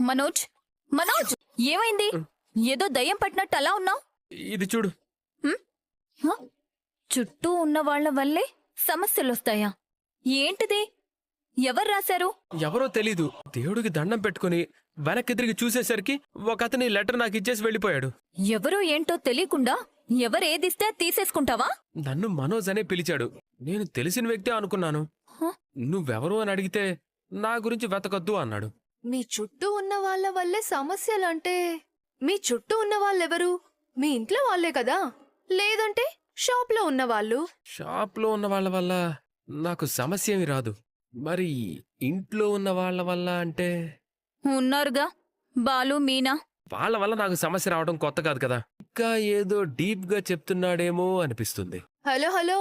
మనోజ్, మనోజ్, ఏమైంది? ఏదో దయ్యం పట్టినట్టు అలా ఉన్నావు. ఇది చూడు. చుట్టూ ఉన్న వాళ్ల వల్లే సమస్యలొస్తాయా? ఏంటిది? ఎవరు రాశారు? ఎవరో తెలీదు. దేవుడికి దండం పెట్టుకుని వెనక్కి తిరిగి చూసేసరికి ఒక అతని లెటర్ నాకు ఇచ్చేసి వెళ్ళిపోయాడు. ఎవరో ఏంటో తెలియకుండా ఎవరేదిస్తే తీసేసుకుంటావా? నన్ను మనోజ్ అనే పిలిచాడు. నేను తెలిసిన వ్యక్తే అనుకున్నాను. నువ్వెవరు అని అడిగితే నా గురించి వెతకొద్దు అన్నాడు. మీ చుట్టూ ఉన్న వాళ్ళ వల్లే సమస్యలంటే మీ చుట్టూ ఉన్న వాళ్ళెవరు? మీ ఇంట్లో వాళ్ళే కదా, లేదంటే షాప్లో ఉన్నవాళ్ళు. షాప్లో ఉన్న వాళ్ళ వల్ల నాకు సమస్య ఏమి రాదు. మరి ఇంట్లో ఉన్న వాళ్ళ వల్ల అంటే ఉన్నారుగా, బాలు, మీనా. వాళ్ళ వల్ల నాకు సమస్య రావడం కొత్త కాదు కదా. ఇంకా ఏదో డీప్ గా చెప్తున్నాడేమో అనిపిస్తుంది. హలో హలో,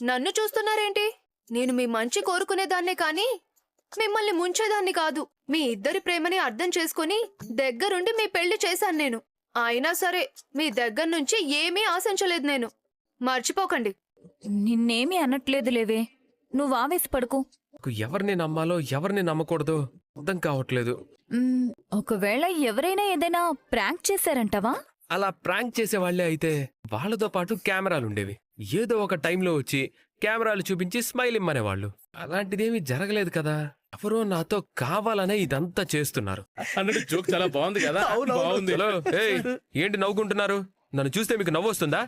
నన్ను చూస్తున్నారేంటి? నేను మీ మంచి కోరుకునేదాన్నే కాని మిమ్మల్ని ముంచేదాన్ని కాదు. మీ ఇద్దరి ప్రేమని అర్థం చేసుకుని దగ్గరుండి మీ పెళ్లి చేశాను నేను. అయినా సరే మీ దగ్గర నుంచి ఏమీ ఆశించలేదు నేను. మర్చిపోకండి. నిన్నేమీ అనట్లేదు లేవే, నువ్వు ఆవేశపడుకు. ఎవరిని నమ్మాలో ఎవరిని నమ్మకూడదో అర్థం కావట్లేదు. ఒకవేళ ఎవరైనా ఏదైనా ప్రాంక్ చేశారంటావా? అలా ప్రాంక్ చేసేవాళ్లే అయితే వాళ్లతో పాటు కెమెరాలుండేవి. ఏదో ఒక టైంలో వచ్చి కెమెరాలు చూపించి స్మైల్ ఇమ్మనేవాళ్లు. అలాంటిదేమీ జరగలేదు కదా. ఎవరో నాతో కావాలనే ఇదంతా చేస్తున్నారు. అన్నట్టు జోక్ చాలా బాగుంది కదా. బాగుంది. హలో, ఏయ్, ఏంటి నవ్వుకుంటున్నారు? నన్ను చూస్తే మీకు నవ్వు వస్తుందా?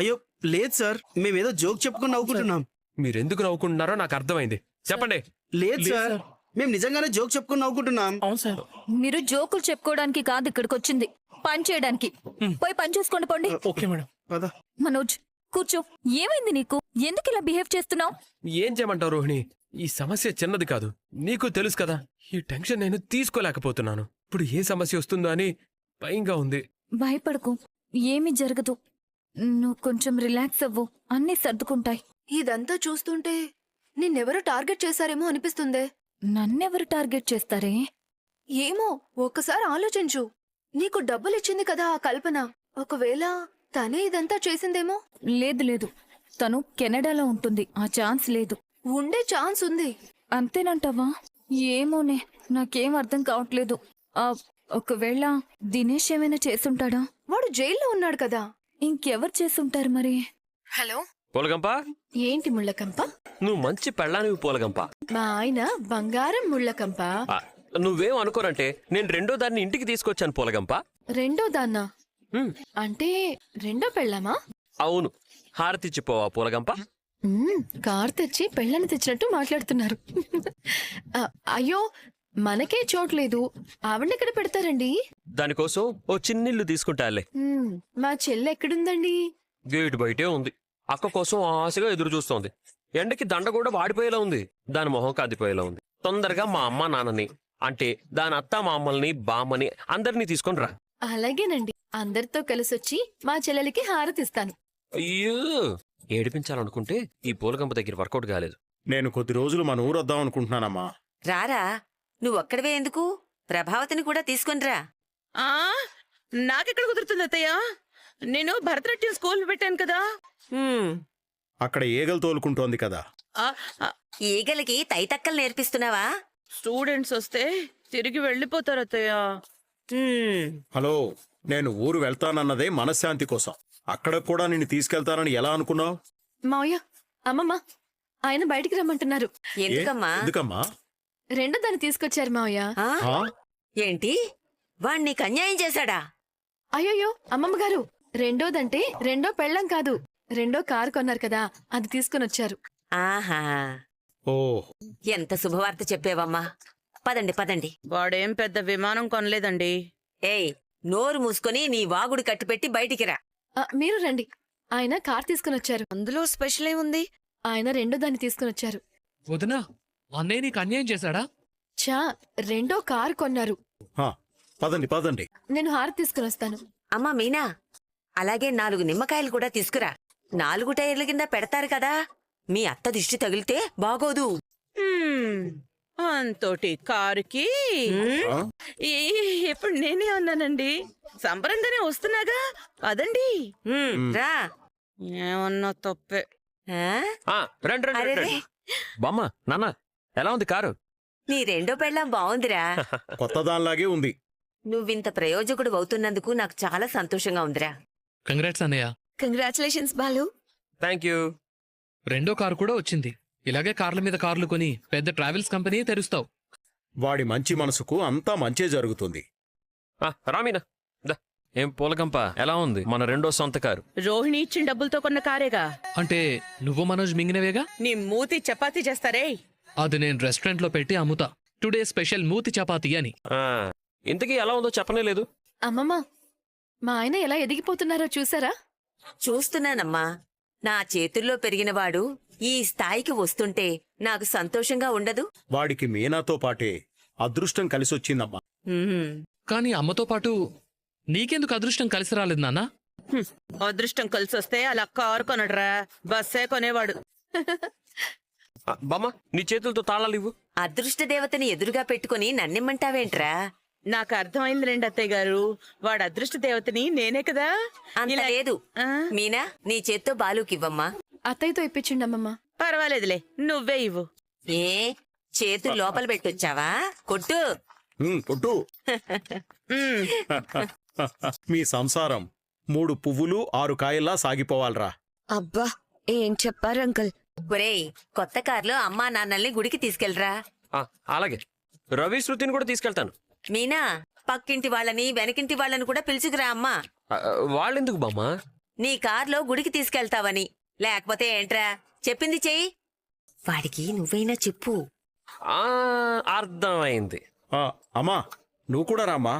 అయ్యో లేదు సార్, మేమేదో జోక్ చెప్పుకుని నవ్వుకుంటున్నాం. మీరెందుకు నవ్వుకుంటున్నారో నాకు అర్థమైంది. చెప్పండి. లేదు సార్, మేము నిజంగానే జోక్ చెప్పుకుని నవ్వుకుంటున్నాం. అవును సార్. మీరు జోకులు చెప్పుకోవడానికి కాదు ఇక్కడికి వచ్చింది, పని చేయడానికి. పోయి పని చూసుకోండి, పోండి. Okay madam. పద. మనోజ్, కూర్చో. ఏమైంది నీకు? ఎందుకు ఇలా బిహేవ్ చేస్తున్నావు? ఏం చేయమంటావు రోహిణి? ఈ సమస్య చిన్నది కాదు, నీకు తెలుసు కదా. ఈ టెన్షన్ నేను తీసుకోలేకపోతున్నాను. ఇప్పుడు ఏ సమస్య వస్తుందో అని భయంగా ఉంది. భయపడకు, ఏమీ జరగదు. నువ్వు కొంచెం రిలాక్స్ అవ్వు, అన్నీ సర్దుకుంటాయి. ఇదంతా చూస్తుంటే నిన్నెవరో టార్గెట్ చేశారేమో అనిపిస్తుందే. నన్నెవరు టార్గెట్ చేస్తారే? ఏమో, ఒక్కసారి ఆలోచించు. నీకు డబ్బులిచ్చింది కదా ఆ కల్పన. ఒకవేళ తనే ఇదంతా చేసిందేమో. లేదు లేదు, తను కెనడాలో ఉంటుంది, ఆ ఛాన్స్ లేదు. ఉండే ఛాన్స్ ఉంది. అంతేనంటావా? ఏమోనే, నాకేం అర్థం కావట్లేదు. ఒకవేళ దినేష్ ఏమైనా చేసుంటాడా? వాడు జైల్లో ఉన్నాడు కదా. ఇంకెవరు చేసుంటారు మరి? హలో, పూలగంప, ఏంటి ముళ్ళకంప? నువ్వు మంచి పెళ్ళానివి పూలగంప. మా ఆయన బంగారం ముళ్ళకంప. నువ్వేం అనుకోరంటే నేను రెండో దాన్ని ఇంటికి తీసుకొచ్చాను పూలగంప. రెండో దాన్నా? అంటే రెండో పెళ్ళామా? అవును. హారతిచ్చిపోవా పూలగంప? కార్ తెచ్చి పెళ్ళని తెచ్చినట్టు మాట్లాడుతున్నారు. అయ్యో, మనకే చోట్లేదు, ఆవిడెక్కడ పెడతారండి? దానికోసం ఓ చిన్నిల్లు తీసుకుంటాలే. మా చెల్లె ఎక్కడుందండి? గేటు బయటే ఉంది. అక్క కోసం ఆశగా ఎదురు చూస్తోంది. ఎండకి దండ కూడా వాడిపోయేలా ఉంది. దాని మొహం కాదిపోయేలా ఉంది. తొందరగా మా అమ్మ నాన్నని, అంటే దాని అత్త మామల్ని, బామ్మని అందరినీ తీసుకొని రా. అలాగేనండి, అందరితో కలిసొచ్చి మా చెల్లెలికి హారతిస్తాను. అయ్యో, ఏడిపించాలనుకుంటే ఈ పూలగంప దగ్గర వర్కౌట్ కాలేదు. నేను కొద్ది రోజులు మన ఊరు వద్దాం అనుకుంటున్నానమ్మా. రారా, నువ్వొక్కడవే ఎందుకు? ప్రభావతిని కూడా తీసుకునిరా. నాకెక్కడ కుదురుతుంది అత్తయ్య? నేను భరతనాట్యం స్కూల్ పెట్టాను కదా. అక్కడ ఈగలు తోలుకుంటోంది కదా. ఈగలకి తైతక్కలు నేర్పిస్తున్నావా? స్టూడెంట్స్ వస్తే తిరిగి వెళ్ళిపోతారు అత్తయ్య. హలో, నేను ఊరు వెళ్తానన్నదే మనశ్శాంతి కోసం. అక్కడ కూడా నిన్ను తీసుకెళ్తానని ఎలా అనుకున్నావు? మావయ్య, అమ్మమ్మ, ఆయన బయటికి రమ్మంటున్నారు. ఎందుకమ్మా? రెండో దాన్ని తీసుకొచ్చారు మావయ్య. ఏంటి, వాణ్ణి నీకు అన్యాయం చేశాడా? అయ్యోయ్యో అమ్మమ్మ గారు, రెండోదంటే రెండో పెళ్ళం కాదు, రెండో కారు కొన్నారు కదా, అది తీసుకుని వచ్చారు. ఆహా, ఓ, ఎంత శుభవార్త చెప్పేవమ్మా. పదండి పదండి. వాడేం పెద్ద విమానం కొనలేదండి. ఏయ్, నోరు మూసుకొని నీ వాగుడు కట్టిపెట్టి బయటికి రా. మీరు రండి. ఆయన కార్ తీసుకుని వచ్చారు. అందులో స్పెషల్ ఏముంది? ఆయన రెండో దాన్ని తీసుకుని వచ్చారు. వదినా, అన్నయ్య నీకు అన్యాయం చేశాడా? చా, రెండో కారు కొన్నారు. పదండి పదండి. నేను హారతి తీసుకుని వస్తాను. అమ్మా మీనా, అలాగే 4 నిమ్మకాయలు కూడా తీసుకురా. 4 టైర్ల కింద పెడతారు కదా, మీ అత్త దిష్టి తగిలితే బాగోదు. అంతోటి కారుకి ఇప్పుడు నేనే ఉన్నానండి. సంబరంగానే వస్తున్నాగా, పదండి. రా. ఏమన్నా తప్పే. రండి. బామ్మ, నాన్న, ఎలా ఉంది కారు? నీ రెండో పెళ్ళాం బావుందిరా. కొత్త దానిలాగే ఉంది. నువ్వింత ప్రయోజకుడు అవుతున్నందుకు నాకు చాలా సంతోషంగా ఉందిరా. కంగ్రాట్స్ అన్నయ్య. కంగ్రాచులేషన్స్ బాలు. Thank you. రెండో కారు కూడా వచ్చింది. ఇలాగే కార్ల మీద కార్లు కొని పెద్ద ట్రావెల్స్ కంపెనీ తెరుస్తావు. వాడి మంచి మనసుకు అంతా మంచే జరుగుతుంది. రామీనా దా. ఏం పూలకంప ఎలా ఉంది మన రెండో సొంత కారు? రోహిణి ఇచ్చిన డబ్బులతో కొన్న కారేగా. అంటే నువ్వు మనోజ్ మింగినవేగా? నీ మూతి చపాతీ చేస్తారే. అది నేను రెస్టారెంట్ లో పెట్టి అమ్ముతా. టుడే స్పెషల్ మూతి చపాతీ అని. ఆ, ఇంతకీ ఎలా ఉందో చెప్పనే లేదు. అమ్మమ్మ, మా ఆయన ఎలా ఎదిగిపోతున్నారో చూసారా? చూస్తున్నానమ్మా. నా చేతుల్లో పెరిగినవాడు ఈ స్థాయికి వస్తుంటే నాకు సంతోషంగా ఉండదు. వాడికి మీనాతో పాటే అదృష్టం కలిసొచ్చిందమ్మా. ఉహుం. కానీ అమ్మతో పాటు నీకెందుకు అదృష్టం కలిసి రాలేదు నాన్న? అదృష్టం కలిసొస్తే అలా కారు కొనడరా, బస్సే కొనేవాడు. బామ్మ నీ చేతులతో తాళాలు ఇవ్వు. అదృష్ట దేవతని ఎదురుగా పెట్టుకుని నన్నిమ్మంటావేంట్రా? నాకు అర్థమైంది రండి అత్తయ్య గారు. వాడు అదృష్ట దేవతని నేనే కదా. అంత ఇలా- లేదు. ఆ, మీనా, నీ చేత్తో బాలుకివ్వమ్మా. అత్తయ్యతో ఇప్పించండి అమ్మమ్మ. పర్వాలేదులే, నువ్వే ఇవ్వు. ఏ చేతులు లోపల పెట్టొచ్చావా? కొట్టు. కొట్టు. ఉమ్, మీ సంసారం 3 పువ్వులు 6 కాయల్లా సాగిపోవాలరా. అబ్బా, ఏం చెప్పారు అంకుల్. ఒరేయ్, కొత్త కారులో అమ్మా నాన్నల్ని గుడికి తీసుకెళ్లరా. అలాగే రవి శృతిని కూడా తీసుకెళ్తాను. మీనా, పక్కింటి వాళ్ళని వెనకింటి వాళ్ళని కూడా పిలుచుకురా అమ్మా. వాళ్ళెందుకు బామ్మ? నీ కార్లో గుడికి తీసుకెళ్తావని. లేకపోతే ఏంట్రా, చెప్పింది చెయ్యి. వాడికి నువ్వైనా చెప్పు. ఆ, అర్థమైంది. అమ్మా నువ్వు కూడా రామ్మా.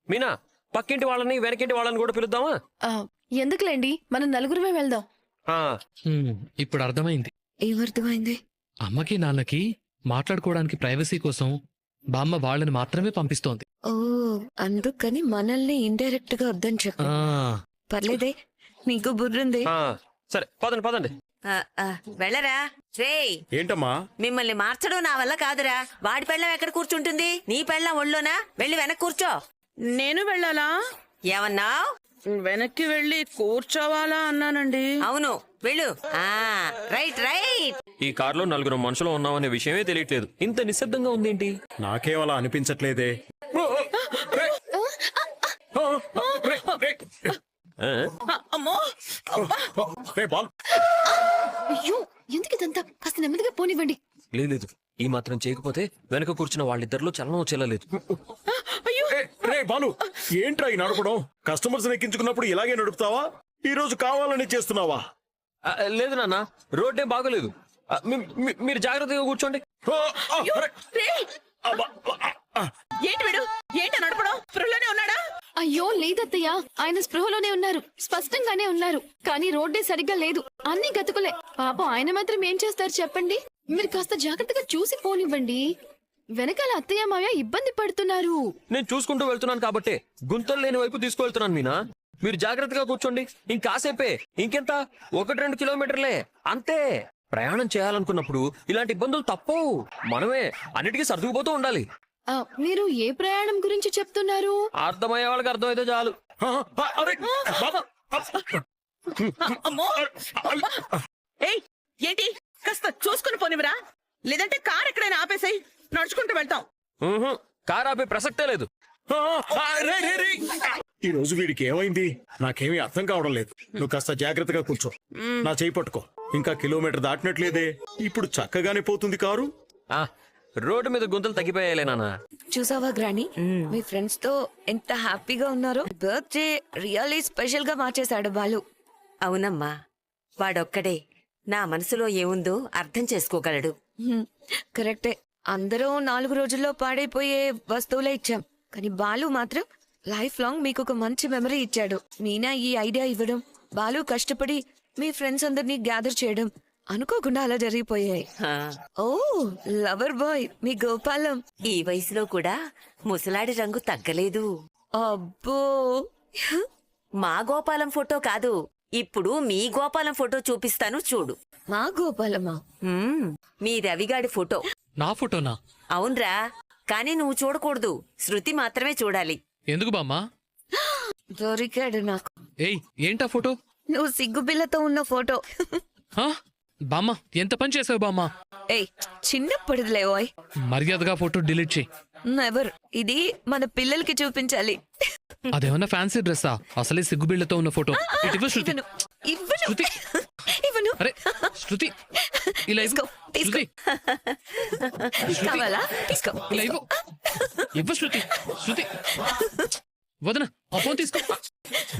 మీనా, పక్కింటి వాళ్ళని వెనకింటి వాళ్ళని కూడా పిలుద్దామా? ఎందుకులేండి, మనం నలుగురమే వెళ్దాం. ఆ, ఇప్పుడు అర్థమైంది. ఏమర్థమైంది? అమ్మకి నాన్నకి మాట్లాడుకోవడానికి ప్రైవసీ కోసం బామ్మ వాళ్ళని మాత్రమే పంపిస్తోంది. ఓ, అందుకని మనల్ని ఇండైరెక్ట్ గా వద్దని చెప్పు. ఆ, పర్లేదే, నీకు బుర్రుంది. ఆ, సరే పదండి పదండి. ఆ, ఆ, వెళ్ళరా. రేయ్, ఏంటమ్మా? మిమ్మల్ని మార్చడం నా వల్ల కాదురా. వాడి పెళ్ళం ఎక్కడ కూర్చుంటుంది? నీ పెళ్ళం ఒళ్ళోనా? వెళ్ళి వెనక్కి కూర్చో. నేను వెళ్ళాలా? ఏమన్నా? వెనక్కి వెళ్ళి కూర్చోవాలా అన్నానండి. అవును, వెళ్ళు. ఆ, రైట్ రైట్. ఈ కారులో 4 మనుషులు ఉన్నామనే విషయమే తెలియట్లేదు. ఇంత నిశ్శబ్దంగా ఉందేంటి? నాకేం అలా అనిపించట్లేదే. ఆ? అమ్మో, రే బాల్. అయ్యో, ఎందుకు ఇదంతా? కాస్త నెమ్మదిగా పోనివ్వండి. లేదు, ఈ మాత్రం చేయకపోతే వెనక కూర్చున్న వాళ్ళిద్దరిలో చలనం చెల్లలేదు. అయ్యో, రే బాలు, ఏంట్రా ఈ నడపడం? కస్టమర్స్ ఎక్కించుకున్నప్పుడు ఇలాగే నడుపుతావా? ఈ రోజు కావాలని చేస్తున్నావా? లేదు నాన్న, రోడ్డే బాగోలేదు. మీరు జాగ్రత్తగా కూర్చోండి. రేయ్, ఏంటి వీడు? ఏంటి నడపడం? స్పృహలోనే ఉన్నాడా? అయ్యో లేదత్తయ్య, ఆయన స్పృహలోనే ఉన్నారు, స్పష్టంగానే ఉన్నారు. కానీ రోడ్డే సరిగ్గా లేదు, అన్ని గతుకులే. పాపం ఆయన మాత్రం ఏం చేస్తారు చెప్పండి? మీరు కాస్త జాగ్రత్తగా చూసి పోనివ్వండి. వెనకాల అత్తయ్య మావయ్య ఇబ్బంది పడుతున్నారు. నేను చూసుకుంటూ వెళ్తున్నాను కాబట్టి గుంతలు లేని వైపు తీసుకువెళ్తున్నాను మీనా. మీరు జాగ్రత్తగా కూర్చోండి. ఇంకాసేపే, ఇంకెంత, 1-2 కిలోమీటర్లే అంతే. ప్రయాణం చేయాలనుకున్నప్పుడు ఇలాంటి ఇబ్బందులు తప్పవు. మనమే అన్నిటికీ సర్దుకుపోతూ ఉండాలి. మీరు ఏ ప్రయాణం గురించి చెప్తున్నారు? అర్థమయ్యే వాళ్ళకి అర్థమైతే చాలు. అమ్మో, ఏయ్, ఏంటి? కాస్త చూసుకుని పోనివరా, లేదంటే కార్ ఎక్కడైనా ఆపేసాయి, నడుచుకుంటూ వెళ్తాం. కారు ఆపే ప్రసక్తే లేదు. ఈ రోజు వీడికి ఏమైంది? నాకేమీ అర్థం కావడం లేదు. నువ్వు కాస్త జాగ్రత్తగా కూర్చో. నా చేయి పట్టుకో. ఇంకా కిలోమీటర్ దాటినట్లేదే. ఇప్పుడు చక్కగానే పోతుంది కారు. రోడ్డు మీద గుంతలు తగ్గిపోయాలే నాన్న. చూసావా గ్రాని, మీ ఫ్రెండ్స్ తో ఎంత హ్యాపీగా ఉన్నారో. బర్త్డే రియల్లీ స్పెషల్ గా మార్చేశాడు బాలు. అవునమ్మా, వాడొక్కడే నా మనసులో ఏముందో అర్థం చేసుకోగలడు. కరెక్టే, అందరూ 4 రోజుల్లో పాడైపోయే వస్తువులే ఇచ్చాం, కానీ బాలు మాత్రం లైఫ్ లాంగ్ మీకు ఒక మంచి మెమరీ ఇచ్చాడు. మీనా ఈ ఐడియా ఇవ్వడం, బాలు కష్టపడి మీ ఫ్రెండ్స్ అందరినీ గ్యాదర్ చేయడం అనుకోకుండా అలా జరిగిపోయాయి. ఓ లవర్ బాయ్ మీ గోపాలం. ఈ వయసులో కూడా ముసలాడి రంగు తగ్గలేదు. అబ్బో, మా గోపాలం ఫోటో కాదు, ఇప్పుడు మీ గోపాలం ఫోటో చూపిస్తాను చూడు. మా గోపాలమా? మీ రవిగాడి ఫోటో. నా ఫోటోనా? అవునరా, కానీ నువ్వు చూడకూడదు, శృతి మాత్రమే చూడాలి. ఎందుకు బామ్మా? దొరికాడు నాకు. ఏయ్, ఏంటా ఫోటో? నువ్వు సిగ్గుబిల్లతో ఉన్న ఫోటో. హా? బామ్మ ఎంత పని చేసావు బామ్మ ఏయ్ చిన్నప్పటిదిలే ఓయ్. మర్యాదగా ఫోటో డిలీట్ చేయి. నెవర్. ఇది మన పిల్లలకి చూపించాలి. అదేమన్నా ఫ్యాన్సీ డ్రెస్సా? అసలే సిగ్గుబిళ్ళతో ఉన్న ఫోటో. ఇటు ఇవ్వు శృతి. ఇవ్వను. ఇవ్వను. శృతి. ఇవ్వను. అరే శృతి ఇలా ఇవ్వు. తీసుకో, తీసుకో. శృతి శృతి కావాలా? తీసుకో. ఇలా ఇవ్వు. ఇవ్వు శృతి. శృతి వదన ఆ ఫోన్ తీసుకో.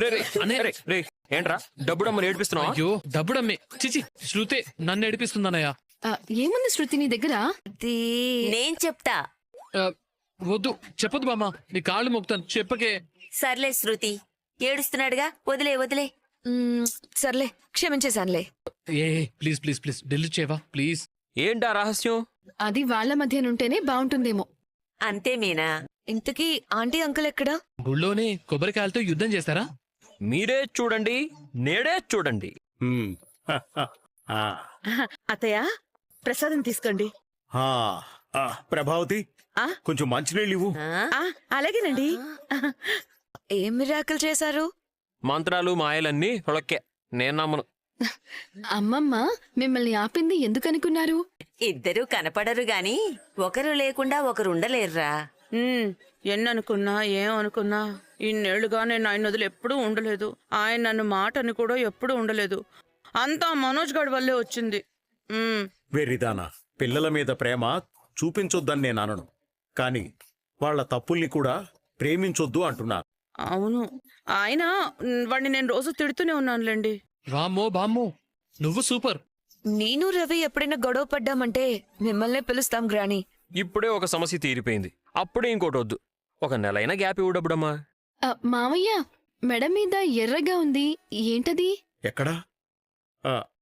రే రే అనే రే రే ఏంట్రా డబ్బుడమ్మని ఏడిపిస్తున్నావా? అయ్యో డబ్బుడమ్మే. చిచి శృతి నన్ను ఏడిపిస్తుందన్నయ్య. ఏముంది శృతి నీ దగ్గర? అది నేను చెప్తా. ఆ, వద్దు చెప్పొద్దు బామ్మ, నీ కాళ్ళు మొక్కుతాను, చెప్పకే. సర్లే శృతి, ఏడుస్తున్నాడుగా, వదిలే వదిలే. సర్లే క్షమించేశానులే. ఏ ప్లీజ్ ప్లీజ్ ప్లీజ్ డిలీట్ చేయవా ప్లీజ్. ఏంటా రహస్యం? అది వాళ్ళ మధ్యనుంటేనే బాగుంటుందేమో. అంతే మీనా. ఇంతకీ ఆంటీ అంకుల్ ఎక్కడా? గుళ్ళోనే కొబ్బరికాయలతో యుద్ధం చేస్తారా? మీరే చూడండి, నేడే చూడండి. హ్మ్. హ, హ. ఆ, అత్తయ్య ప్రసాదం తీసుకోండి. ఆ, ఆ, ప్రభావతి ఆ? కొంచెం మంచినీళ్ళు ఇవ్వు. ఆ, అలాగేనండి. ఏం మిరాకిల్ చేశారు? మంత్రాలు మాయలన్నీ హొళక్కే, నేను నమ్మను. అమ్మమ్మ మిమ్మల్ని ఆపింది ఎందుకనుకున్నారు? ఇద్దరూ కనపడరు గాని ఒకరు లేకుండా ఒకరు ఉండలేరురా. ఎన్ననుకున్నా ఏమనుకున్నా ఇన్నేళ్లుగా నేను ఆయన వదిలి ఎప్పుడూ ఉండలేదు. ఆయన నన్ను మాటని కూడా ఎప్పుడూ ఉండలేదు. అంతా మనోజ్ గడ్ వల్లే వచ్చింది. వెర్రిదానా, పిల్లల మీద ప్రేమ చూపించొద్దని నేను అనను, కానీ వాళ్ళ తప్పుల్ని కూడా ప్రేమించొద్దు అంటున్నా. అవును, ఆయన వాడిని నేను రోజు తిడుతూనే ఉన్నానులేండి. వామ్మో బామ్మో నువ్వు సూపర్. నేను రవి ఎప్పుడైనా గొడవ పడ్డామంటే మిమ్మల్నే పిలుస్తాం గ్రాని. ఇప్పుడే ఒక సమస్య తీరిపోయింది, అప్పుడే ఇంకోటి వద్దు. ఒక నెలైనా గ్యాప్ ఇవ్వు డబ్బుడమ్మా. మావయ్య మెడ మీద ఎర్రగా ఉంది, ఏంటది? ఎక్కడా? ఆ,